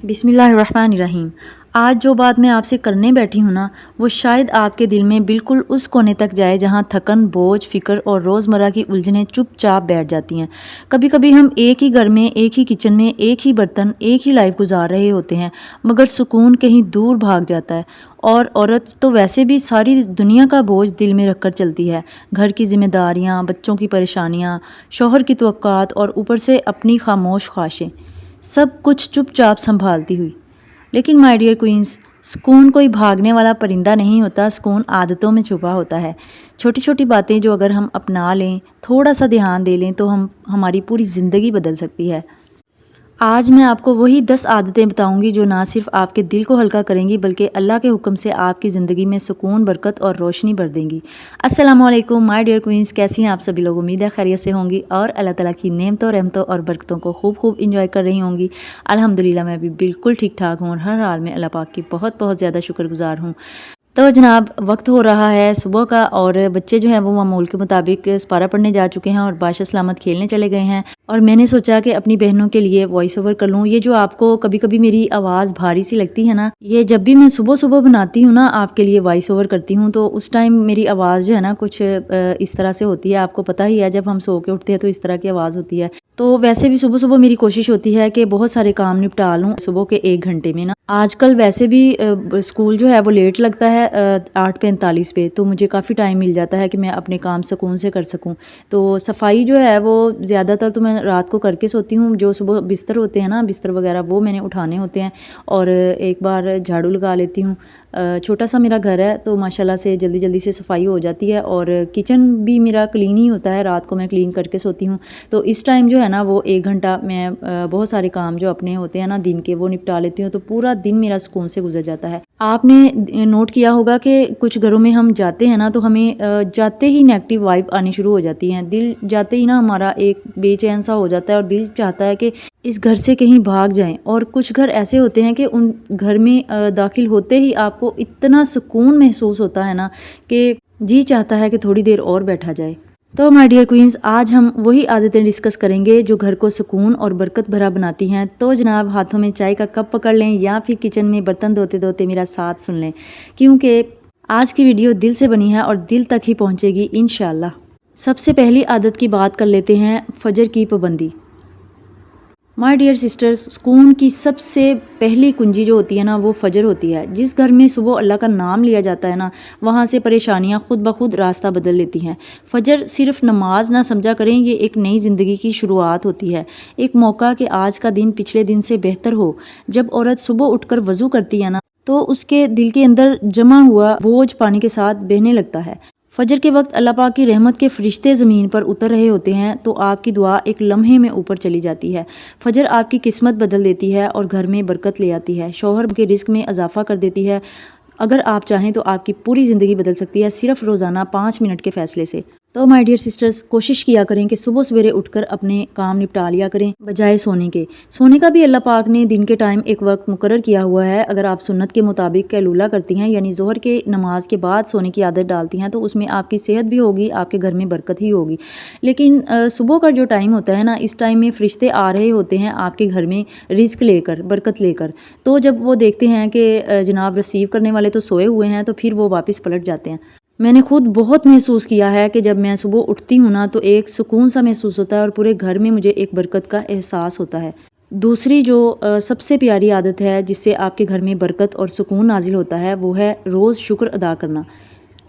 बिस्मिल्लाहिर्रहमानिर्रहीम। आज जो बात मैं आपसे करने बैठी हूँ ना, वो शायद आपके दिल में बिल्कुल उस कोने तक जाए जहाँ थकन, बोझ, फ़िक्र और रोज़मर्रा की उलझनें चुपचाप बैठ जाती हैं। कभी कभी हम एक ही घर में, एक ही किचन में, एक ही बर्तन, एक ही लाइफ गुजार रहे होते हैं, मगर सुकून कहीं दूर भाग जाता है। और औरत तो वैसे भी सारी दुनिया का बोझ दिल में रखकर चलती है। घर की जिम्मेदारियाँ, बच्चों की परेशानियाँ, शौहर की तवक्कात और ऊपर से अपनी खामोश ख्वाहिशें, सब कुछ चुपचाप संभालती हुई। लेकिन माय डियर क्वींस, सुकून कोई भागने वाला परिंदा नहीं होता, सुकून आदतों में छुपा होता है। छोटी छोटी बातें जो अगर हम अपना लें, थोड़ा सा ध्यान दे लें, तो हमारी पूरी ज़िंदगी बदल सकती है। आज मैं आपको वही 10 आदतें बताऊंगी जो ना सिर्फ आपके दिल को हल्का करेंगी, बल्कि अल्लाह के हुक्म से आपकी ज़िंदगी में सुकून, बरकत और रोशनी भर देंगी। अस्सलाम वालेकुम माय डियर क्वींस, कैसी हैं आप सभी लोग? उम्मीद है खैरियत से होंगी और अल्लाह ताला की नेमतों, रहमतों और बरकतों को खूब खूब इंजॉय कर रही होंगी। अल्हम्दुलिल्लाह मैं भी बिल्कुल ठीक ठाक हूँ और हर हाल में अल्लाह पाक की बहुत बहुत ज़्यादा शुक्रगुजार हूँ। तो जनाब, वक्त हो रहा है सुबह का और बच्चे जो हैं वो मामूल के मुताबिक सपारा पढ़ने जा चुके हैं और बादशाह सलामत खेलने चले गए हैं। और मैंने सोचा कि अपनी बहनों के लिए वॉइस ओवर कर लूँ। ये जो आपको कभी कभी मेरी आवाज़ भारी सी लगती है ना, ये जब भी मैं सुबह सुबह बनाती हूँ ना, आपके लिए वॉइस ओवर करती हूँ, तो उस टाइम मेरी आवाज़ जो है ना कुछ इस तरह से होती है। आपको पता ही है, जब हम सो के उठते हैं तो इस तरह की आवाज़ होती है। तो वैसे भी सुबह सुबह मेरी कोशिश होती है कि बहुत सारे काम निपटा लूँ सुबह के 1 घंटे में ना। आजकल वैसे भी स्कूल जो है वो लेट लगता है 8:45 पे, तो मुझे काफ़ी टाइम मिल जाता है कि मैं अपने काम सुकून से कर सकूं। तो सफाई जो है वो ज़्यादातर तो मैं रात को करके सोती हूँ। जो सुबह बिस्तर होते हैं ना, बिस्तर वगैरह वो मैंने उठाने होते हैं और एक बार झाड़ू लगा लेती हूँ। छोटा सा मेरा घर है तो माशाल्लाह से जल्दी जल्दी से सफाई हो जाती है और किचन भी मेरा क्लीन ही होता है। रात को मैं क्लीन करके सोती हूँ, तो इस टाइम जो है ना वो 1 घंटा मैं बहुत सारे काम जो अपने होते हैं ना दिन के, वो निपटा लेती हूँ। तो पूरा दिन मेरा सुकून से गुजर जाता है। आपने नोट किया होगा कि कुछ घरों में हम जाते हैं ना, तो हमें जाते ही नेगेटिव वाइब आनी शुरू हो जाती हैं। दिल जाते ही ना हमारा एक बेचैन सा हो जाता है और दिल चाहता है कि इस घर से कहीं भाग जाएं। और कुछ घर ऐसे होते हैं कि उन घर में दाखिल होते ही आपको इतना सुकून महसूस होता है ना कि जी चाहता है कि थोड़ी देर और बैठा जाए। तो माय डियर क्वींस, आज हम वही आदतें डिस्कस करेंगे जो घर को सुकून और बरकत भरा बनाती हैं। तो जनाब, हाथों में चाय का कप पकड़ लें या फिर किचन में बर्तन धोते धोते मेरा साथ सुन लें, क्योंकि आज की वीडियो दिल से बनी है और दिल तक ही पहुंचेगी इंशाल्लाह। सबसे पहली आदत की बात कर लेते हैं, फजर की पाबंदी। माय डियर सिस्टर्स, सुकून की सबसे पहली कुंजी जो होती है ना, वो फजर होती है। जिस घर में सुबह अल्लाह का नाम लिया जाता है ना, वहाँ से परेशानियाँ खुद ब खुद रास्ता बदल लेती हैं। फजर सिर्फ नमाज ना समझा करें, ये एक नई ज़िंदगी की शुरुआत होती है। एक मौका कि आज का दिन पिछले दिन से बेहतर हो। जब औरत सुबह उठकर वज़ू करती है ना, तो उसके दिल के अंदर जमा हुआ बोझ पानी के साथ बहने लगता है। फजर के वक्त अल्लाह पाक की रहमत के फरिश्ते ज़मीन पर उतर रहे होते हैं, तो आपकी दुआ एक लम्हे में ऊपर चली जाती है। फजर आपकी किस्मत बदल देती है और घर में बरकत ले आती है। शौहर के रिस्क में इजाफा कर देती है। अगर आप चाहें तो आपकी पूरी ज़िंदगी बदल सकती है सिर्फ रोज़ाना 5 मिनट के फ़ैसले से। तो माय डियर सिस्टर्स, कोशिश किया करें कि सुबह सवेरे उठकर अपने काम निपटा लिया करें बजाय सोने के। सोने का भी अल्लाह पाक ने दिन के टाइम एक वक्त मुकर्रर किया हुआ है। अगर आप सुन्नत के मुताबिक कैलूला करती हैं, यानी ज़ोहर के नमाज के बाद सोने की आदत डालती हैं, तो उसमें आपकी सेहत भी होगी, आपके घर में बरकत ही होगी। लेकिन सुबह का जो टाइम होता है ना, इस टाइम में फरिश्ते आ रहे होते हैं आपके घर में रिस्क लेकर, बरकत लेकर। तो जब वो देखते हैं कि जनाब रिसीव करने वाले तो सोए हुए हैं, तो फिर वो वापस पलट जाते हैं। मैंने खुद बहुत महसूस किया है कि जब मैं सुबह उठती हूँ ना, तो एक सुकून सा महसूस होता है और पूरे घर में मुझे एक बरकत का एहसास होता है। दूसरी जो सबसे प्यारी आदत है जिससे आपके घर में बरकत और सुकून नाजिल होता है, वो है रोज़ शुक्र अदा करना।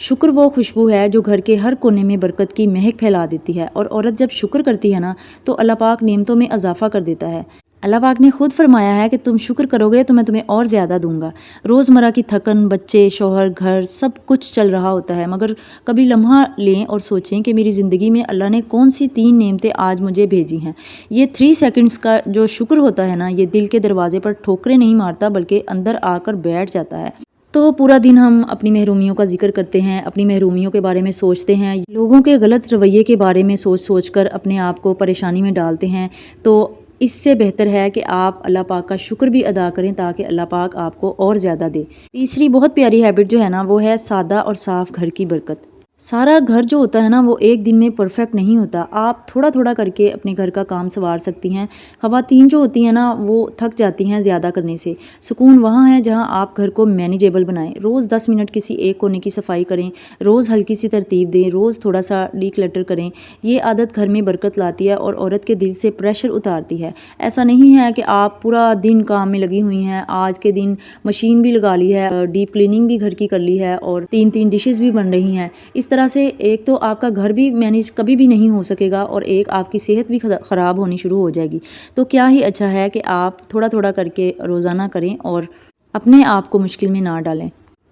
शुक्र वो खुशबू है जो घर के हर कोने में बरकत की महक फैला देती है। और औरत जब शुक्र करती है ना, तो अल्लाह पाक नेमतों में इजाफा कर देता है। अल्लाह पाक ने खुद फरमाया है कि तुम शुक्र करोगे तो मैं तुम्हें और ज़्यादा दूंगा। रोज़मर्रा की थकन, बच्चे, शौहर, घर, सब कुछ चल रहा होता है, मगर कभी लम्हा लें और सोचें कि मेरी ज़िंदगी में अल्लाह ने कौन सी 3 नेमतें आज मुझे भेजी हैं। ये 3 सेकंड्स का जो शुक्र होता है ना, ये दिल के दरवाजे पर ठोकरें नहीं मारता, बल्कि अंदर आकर बैठ जाता है। तो पूरा दिन हम अपनी महरूमियों का जिक्र करते हैं, अपनी महरूमियों के बारे में सोचते हैं, लोगों के गलत रवैये के बारे में सोच कर अपने आप को परेशानी में डालते हैं। तो इससे बेहतर है कि आप अल्लाह पाक का शुक्र भी अदा करें, ताकि अल्लाह पाक आपको और ज़्यादा दे। तीसरी बहुत प्यारी हैबिट जो है ना, वो है सादा और साफ़ घर की बरकत। सारा घर जो होता है ना वो एक दिन में परफेक्ट नहीं होता। आप थोड़ा थोड़ा करके अपने घर का काम संवार सकती हैं। ख़वातीन जो होती हैं ना वो थक जाती हैं ज़्यादा करने से। सुकून वहाँ है जहाँ आप घर को मैनेजेबल बनाएं। रोज़ 10 मिनट किसी एक कोने की सफाई करें, रोज़ हल्की सी तरतीब दें, रोज़ थोड़ा सा डीक्लटर करें। ये आदत घर में बरकत लाती है और औरत के दिल से प्रेशर उतारती है। ऐसा नहीं है कि आप पूरा दिन काम में लगी हुई हैं, आज के दिन मशीन भी लगा ली है, डीप क्लीनिंग भी घर की कर ली है और 3-3 डिशेस भी बन रही हैं। इस तरह से एक तो आपका घर भी मैनेज कभी भी नहीं हो सकेगा और एक आपकी सेहत भी ख़राब होनी शुरू हो जाएगी। तो क्या ही अच्छा है कि आप थोड़ा थोड़ा करके रोज़ाना करें और अपने आप को मुश्किल में ना डालें।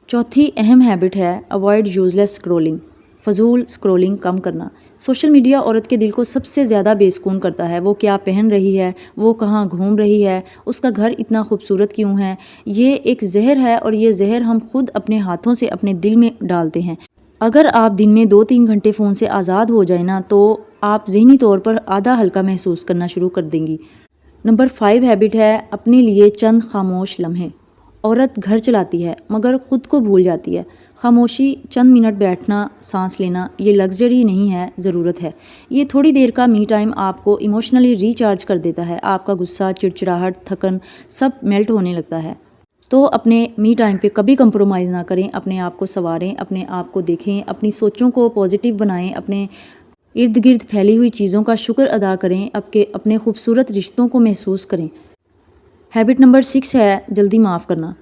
चौथी अहम हैबिट है अवॉइड यूज़लेस स्क्रॉलिंग। फजूल स्क्रॉलिंग कम करना। सोशल मीडिया औरत के दिल को सबसे ज़्यादा बेसुकून करता है। वो क्या पहन रही है, वो कहाँ घूम रही है, उसका घर इतना खूबसूरत क्यों है। ये एक जहर है और ये जहर हम खुद अपने हाथों से अपने दिल में डालते हैं। अगर आप दिन में 2-3 घंटे फ़ोन से आज़ाद हो जाए ना तो आप ज़हनी तौर पर आधा हल्का महसूस करना शुरू कर देंगी। नंबर 5 हैबिट है अपने लिए चंद खामोश लम्हे। औरत घर चलाती है मगर ख़ुद को भूल जाती है। खामोशी, चंद मिनट बैठना, सांस लेना, ये लग्जरी नहीं है, ज़रूरत है। ये थोड़ी देर का मी टाइम आपको इमोशनली रिचार्ज कर देता है। आपका गुस्सा, चिड़चिड़ाहट, थकन सब मेल्ट होने लगता है। तो अपने मी टाइम पे कभी कंप्रोमाइज़ ना करें। अपने आप को संवारें, अपने आप को देखें, अपनी सोचों को पॉजिटिव बनाएं, अपने इर्द गिर्द फैली हुई चीज़ों का शुक्र अदा करें, अपने खूबसूरत रिश्तों को महसूस करें। हैबिट नंबर 6 है जल्दी माफ़ करना।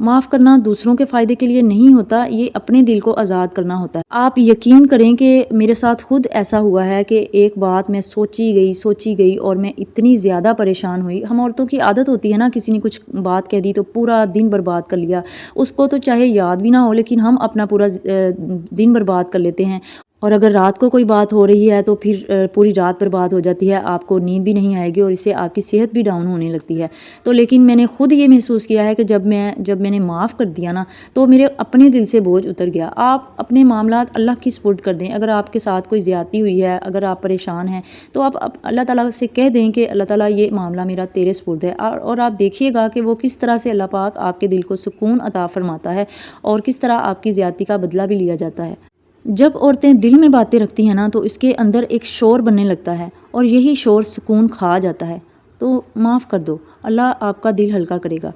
माफ़ करना दूसरों के फ़ायदे के लिए नहीं होता, ये अपने दिल को आज़ाद करना होता है। आप यकीन करें कि मेरे साथ खुद ऐसा हुआ है कि एक बात मैं सोची गई और मैं इतनी ज़्यादा परेशान हुई। हम औरतों की आदत होती है ना, किसी ने कुछ बात कह दी तो पूरा दिन बर्बाद कर लिया। उसको तो चाहे याद भी ना हो लेकिन हम अपना पूरा दिन बर्बाद कर लेते हैं। और अगर रात को कोई बात हो रही है तो फिर पूरी रात बर्बाद हो जाती है, आपको नींद भी नहीं आएगी और इससे आपकी सेहत भी डाउन होने लगती है। तो लेकिन मैंने खुद ये महसूस किया है कि जब मैंने माफ़ कर दिया ना तो मेरे अपने दिल से बोझ उतर गया। आप अपने मामलात अल्लाह की सुपुर्द कर दें। अगर आपके साथ कोई ज़्यादती हुई है, अगर आप परेशान हैं तो आप अल्लाह ताला से कह दें कि अल्लाह ताला ये मामला मेरा तेरे सुपुर्द है। और आप देखिएगा कि वो किस तरह से अल्लाह पाक आपके दिल को सुकून अता फरमाता है और किस तरह आपकी ज़्यादती का बदला भी लिया जाता है। जब औरतें दिल में बातें रखती हैं ना तो इसके अंदर एक शोर बनने लगता है और यही शोर सुकून खा जाता है। तो माफ़ कर दो, अल्लाह आपका दिल हल्का करेगा।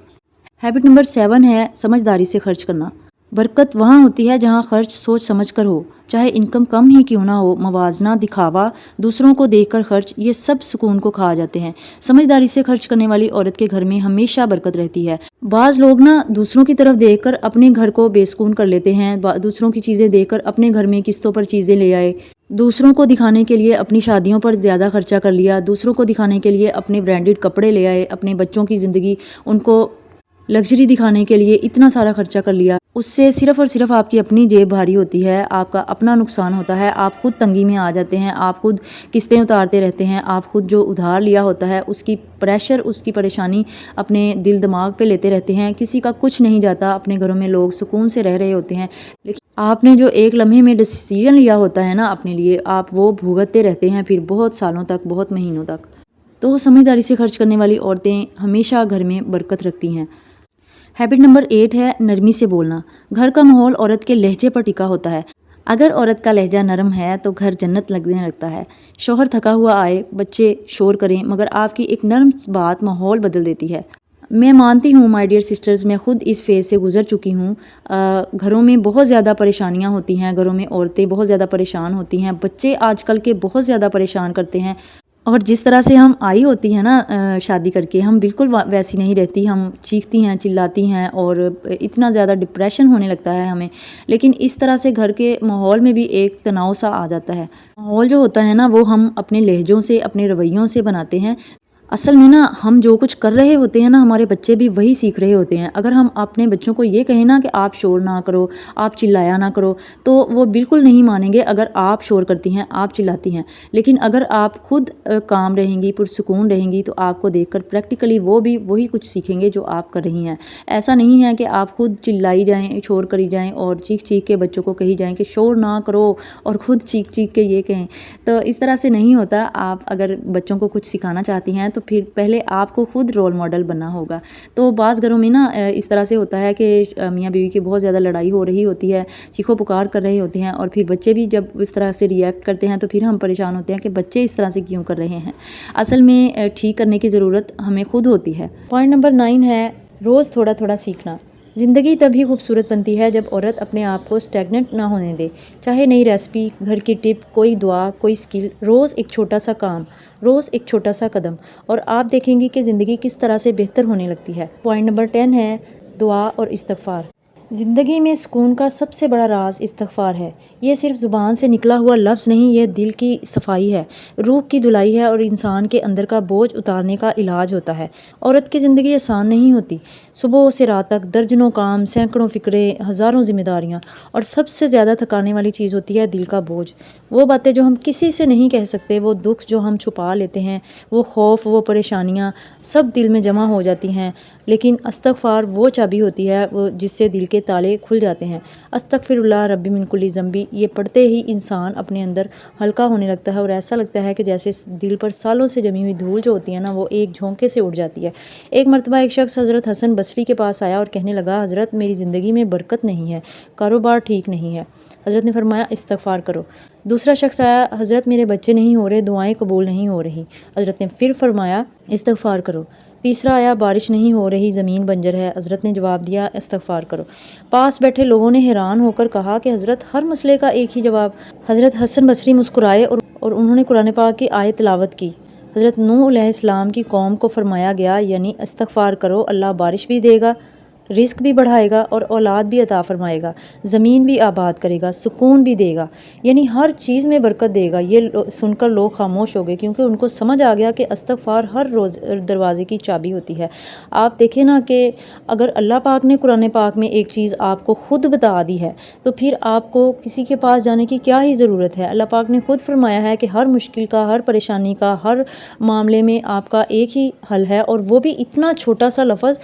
हैबिट नंबर 7 है समझदारी से खर्च करना। बरकत वहाँ होती है जहाँ खर्च सोच समझ कर हो, चाहे इनकम कम ही क्यों ना हो। मवाजना, दिखावा, दूसरों को देखकर खर्च, ये सब सुकून को खा जाते हैं। समझदारी से खर्च करने वाली औरत के घर में हमेशा बरकत रहती है। बाज़ लोग ना दूसरों की तरफ देखकर अपने घर को बेसुकून कर लेते हैं। दूसरों की चीज़ें देखकर अपने घर में किस्तों पर चीज़ें ले आए, दूसरों को दिखाने के लिए अपनी शादियों पर ज़्यादा खर्चा कर लिया, दूसरों को दिखाने के लिए अपने ब्रांडेड कपड़े ले आए, अपने बच्चों की ज़िंदगी उनको लग्जरी दिखाने के लिए इतना सारा खर्चा कर लिया। उससे सिर्फ़ और सिर्फ आपकी अपनी जेब भारी होती है, आपका अपना नुकसान होता है, आप खुद तंगी में आ जाते हैं, आप खुद किस्तें उतारते रहते हैं, आप खुद जो उधार लिया होता है उसकी प्रेशर, उसकी परेशानी अपने दिल दिमाग पे लेते रहते हैं। किसी का कुछ नहीं जाता, अपने घरों में लोग सुकून से रह रहे होते हैं, लेकिन आपने जो एक लम्हे में डिसीजन लिया होता है ना अपने लिए, आप वो भुगतते रहते हैं फिर बहुत सालों तक, बहुत महीनों तक। तो समझदारी से खर्च करने वाली औरतें हमेशा घर में बरकत रखती हैं। हैबिट नंबर 8 है नरमी से बोलना। घर का माहौल औरत के लहजे पर टिका होता है। अगर औरत का लहजा नरम है तो घर जन्नत लगने लगता है। शौहर थका हुआ आए, बच्चे शोर करें, मगर आपकी एक नरम बात माहौल बदल देती है। मैं मानती हूँ माय डियर सिस्टर्स, मैं ख़ुद इस फेज़ से गुज़र चुकी हूँ। घरों में बहुत ज़्यादा परेशानियाँ होती हैं, घरों में औरतें बहुत ज़्यादा परेशान होती हैं, बच्चे आजकल के बहुत ज़्यादा परेशान करते हैं। और जिस तरह से हम आई होती हैं ना शादी करके, हम बिल्कुल वैसी नहीं रहती। हम चीखती हैं, चिल्लाती हैं और इतना ज़्यादा डिप्रेशन होने लगता है हमें। लेकिन इस तरह से घर के माहौल में भी एक तनाव सा आ जाता है। माहौल जो होता है ना वो हम अपने लहजों से, अपने रवैयों से बनाते हैं। असल में ना हम जो कुछ कर रहे होते हैं ना, हमारे बच्चे भी वही सीख रहे होते हैं। अगर हम अपने बच्चों को ये कहें ना कि आप शोर ना करो, आप चिल्लाया ना करो, तो वो बिल्कुल नहीं मानेंगे अगर आप शोर करती हैं, आप चिल्लाती हैं। लेकिन अगर आप खुद काम रहेंगी, पुरसुकून रहेंगी, तो आपको देखकर प्रैक्टिकली वो भी वही कुछ सीखेंगे जो आप कर रही हैं। ऐसा नहीं है कि आप खुद चिल्लाई जाएँ, शोर करी जाएँ और चीख चीख के बच्चों को कही जाएँ कि शोर ना करो और ख़ुद चीख चीख के ये कहें। तो इस तरह से नहीं होता। आप अगर बच्चों को कुछ सिखाना चाहती हैं تو پھر پہلے آپ کو خود رول ماڈل بننا ہوگا۔ تو بعض گھروں میں نا اس طرح سے ہوتا ہے کہ میاں بیوی کی بہت زیادہ لڑائی ہو رہی ہوتی ہے، چیخو پکار کر رہے ہوتے ہیں، اور پھر بچے بھی جب اس طرح سے ریئیکٹ کرتے ہیں تو پھر ہم پریشان ہوتے ہیں کہ بچے اس طرح سے کیوں کر رہے ہیں۔ اصل میں ٹھیک کرنے کی ضرورت ہمیں خود ہوتی ہے۔ پوائنٹ نمبر 9 ہے روز تھوڑا تھوڑا سیکھنا۔ زندگی تبھی خوبصورت بنتی ہے جب عورت اپنے آپ کو اسٹیگننٹ نہ ہونے دے، چاہے نئی ریسپی، گھر کی ٹپ، کوئی دعا، کوئی سکل، روز ایک چھوٹا سا کام، روز ایک چھوٹا سا قدم، اور آپ دیکھیں گے کہ زندگی کس طرح سے بہتر ہونے لگتی ہے۔ پوائنٹ نمبر 10 ہے دعا اور استغفار۔ زندگی میں سکون کا سب سے بڑا راز استغفار ہے۔ یہ صرف زبان سے نکلا ہوا لفظ نہیں، یہ دل کی صفائی ہے، روح کی دھلائی ہے اور انسان کے اندر کا بوجھ اتارنے کا علاج ہوتا ہے۔ عورت کی زندگی آسان نہیں ہوتی، صبح سے رات تک درجنوں کام، سینکڑوں فکرے، ہزاروں ذمہ داریاں، اور سب سے زیادہ تھکانے والی چیز ہوتی ہے دل کا بوجھ۔ وہ باتیں جو ہم کسی سے نہیں کہہ سکتے، وہ دکھ جو ہم چھپا لیتے ہیں، وہ خوف، وہ پریشانیاں سب دل میں جمع ہو جاتی ہیں۔ لیکن استغفار وہ چابی ہوتی ہے وہ جس سے دل کے تالے کھل جاتے ہیں۔ استغفر اللہ ربی من کل ذنبی، یہ پڑھتے ہی انسان اپنے اندر ہلکا ہونے لگتا ہے، اور ایسا لگتا ہے کہ جیسے دل پر سالوں سے جمی ہوئی دھول جو ہوتی ہے نا، وہ ایک جھونکے سے اڑ جاتی ہے۔ ایک مرتبہ ایک شخص حضرت حسن بصری کے پاس آیا اور کہنے لگا، حضرت میری زندگی میں برکت نہیں ہے، کاروبار ٹھیک نہیں ہے۔ حضرت نے فرمایا استغفار کرو۔ دوسرا شخص آیا، حضرت میرے بچے نہیں ہو رہے، دعائیں قبول نہیں ہو رہی۔ حضرت نے پھر فرمایا استغفار کرو۔ تیسرا آیا، بارش نہیں ہو رہی، زمین بنجر ہے۔ حضرت نے جواب دیا استغفار کرو۔ پاس بیٹھے لوگوں نے حیران ہو کر کہا کہ حضرت ہر مسئلے کا ایک ہی جواب۔ حضرت حسن بصری مسکرائے اور انہوں نے قرآن پاک کی آیت تلاوت کی۔ حضرت نوح علیہ السلام کی قوم کو فرمایا گیا، یعنی استغفار کرو، اللہ بارش بھی دے گا، رزق بھی بڑھائے گا اور اولاد بھی عطا فرمائے گا، زمین بھی آباد کرے گا، سکون بھی دے گا، یعنی ہر چیز میں برکت دے گا۔ یہ سن کر لوگ خاموش ہو گئے، کیونکہ ان کو سمجھ آ گیا کہ استغفار ہر روز دروازے کی چابی ہوتی ہے۔ آپ دیکھیں نا کہ اگر اللہ پاک نے قرآن پاک میں ایک چیز آپ کو خود بتا دی ہے تو پھر آپ کو کسی کے پاس جانے کی کیا ہی ضرورت ہے۔ اللہ پاک نے خود فرمایا ہے کہ ہر مشکل کا، ہر پریشانی کا، ہر معاملے میں آپ کا ایک ہی حل ہے، اور وہ بھی اتنا چھوٹا سا لفظ،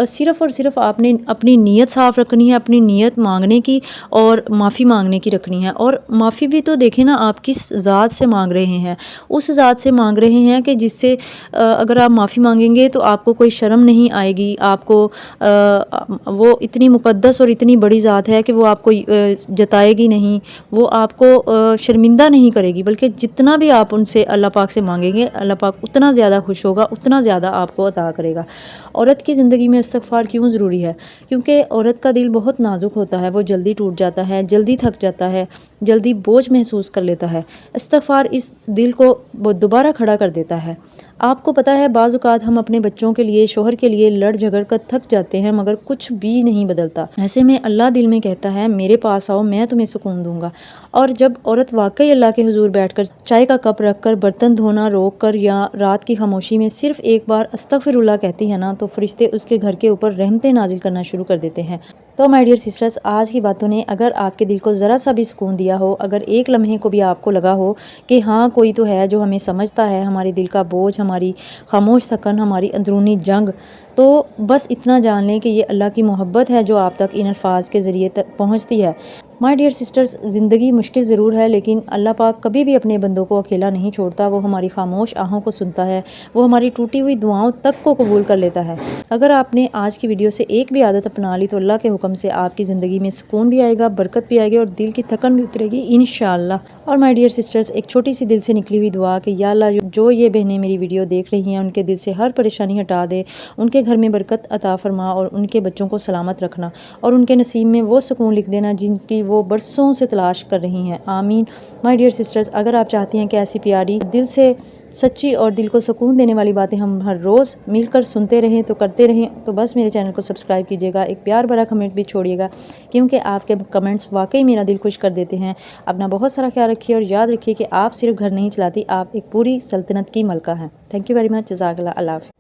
صرف اور صرف آپ نے اپنی نیت صاف رکھنی ہے، اپنی نیت مانگنے کی اور معافی مانگنے کی رکھنی ہے۔ اور معافی بھی تو دیکھیں نا آپ کس ذات سے مانگ رہے ہیں، اس ذات سے مانگ رہے ہیں کہ جس سے اگر آپ معافی مانگیں گے تو آپ کو کوئی شرم نہیں آئے گی، آپ کو وہ اتنی مقدس اور اتنی بڑی ذات ہے کہ وہ آپ کو جتائے گی نہیں، وہ آپ کو شرمندہ نہیں کرے گی، بلکہ جتنا بھی آپ ان سے اللہ پاک سے مانگیں گے اللہ پاک اتنا زیادہ خوش ہوگا، اتنا زیادہ آپ کو عطا کرے گا۔ عورت کی زندگی میں استغفار کیوں ضروری ہے؟ کیونکہ عورت کا دل بہت نازک ہوتا ہے، وہ جلدی ٹوٹ جاتا ہے، جلدی تھک جاتا ہے، جلدی بوجھ محسوس کر لیتا ہے۔ استغفار اس دل کو دوبارہ کھڑا کر دیتا ہے۔ آپ کو پتہ ہے بعض اوقات ہم اپنے بچوں کے لیے، شوہر کے لیے لڑ جھگڑ کر تھک جاتے ہیں، مگر کچھ بھی نہیں بدلتا۔ ایسے میں اللہ دل میں کہتا ہے میرے پاس آؤ، میں تمہیں سکون دوں گا۔ اور جب عورت واقعی اللہ کے حضور بیٹھ کر چائے کا کپ رکھ کر، برتن دھونا روک کر، یا رات کی خاموشی میں صرف ایک بار استغفر اللہ کہتی ہے نا، تو فرشتے اس کے گھر کے اوپر رحمتیں نازل کرنا شروع کر دیتے ہیں۔ تو مائی ڈیئر سسٹرز، آج کی باتوں نے اگر آپ کے دل کو ذرا سا بھی سکون دیا ہو، اگر ایک لمحے کو بھی آپ کو لگا ہو کہ ہاں کوئی تو ہے جو ہمیں سمجھتا ہے، ہمارے دل کا بوجھ، ہماری خاموش تھکن، ہماری اندرونی جنگ، تو بس اتنا جان لیں کہ یہ اللہ کی محبت ہے جو آپ تک ان الفاظ کے ذریعے تک پہنچتی ہے۔ مائی ڈیئر سسٹرز، زندگی مشکل ضرور ہے، لیکن اللہ پاک کبھی بھی اپنے بندوں کو اکیلا نہیں چھوڑتا۔ وہ ہماری خاموش آہوں کو سنتا ہے، وہ ہماری ٹوٹی ہوئی دعاؤں تک کو قبول کر لیتا ہے۔ اگر آپ نے آج کی ویڈیو سے ایک بھی عادت اپنا لی تو اللہ کے حکم سے آپ کی زندگی میں سکون بھی آئے گا، برکت بھی آئے گی، اور دل کی تھکن بھی اترے گی انشاءاللہ۔ اور مائی ڈیئر سسٹرز، ایک چھوٹی سی دل سے نکلی ہوئی دعا کہ یا اللہ جو یہ بہنیں میری ویڈیو دیکھ رہی ہیں ان کے دل سے ہر پریشانی ہٹا دے، ان کے گھر میں برکت عطا فرما، اور ان کے بچوں کو سلامت رکھنا، اور ان کے نصیب میں وہ سکون لکھ دینا جن کی وہ برسوں سے تلاش کر رہی ہیں، آمین۔ مائی ڈیئر سسٹرز، اگر آپ چاہتی ہیں کہ ایسی پیاری، دل سے سچی اور دل کو سکون دینے والی باتیں ہم ہر روز مل کر سنتے رہیں تو کرتے رہیں، تو بس میرے چینل کو سبسکرائب کیجیے گا، ایک پیار بھرا کمنٹ بھی چھوڑیے گا، کیونکہ آپ کے کمنٹس واقعی میرا دل خوش کر دیتے ہیں۔ اپنا بہت سارا خیال رکھیے، اور یاد رکھیے کہ آپ صرف گھر نہیں چلاتی، آپ ایک پوری سلطنت کی ملکہ ہیں۔ تھینک یو ویری مچ، جزاک اللہ، اللہ حافظ۔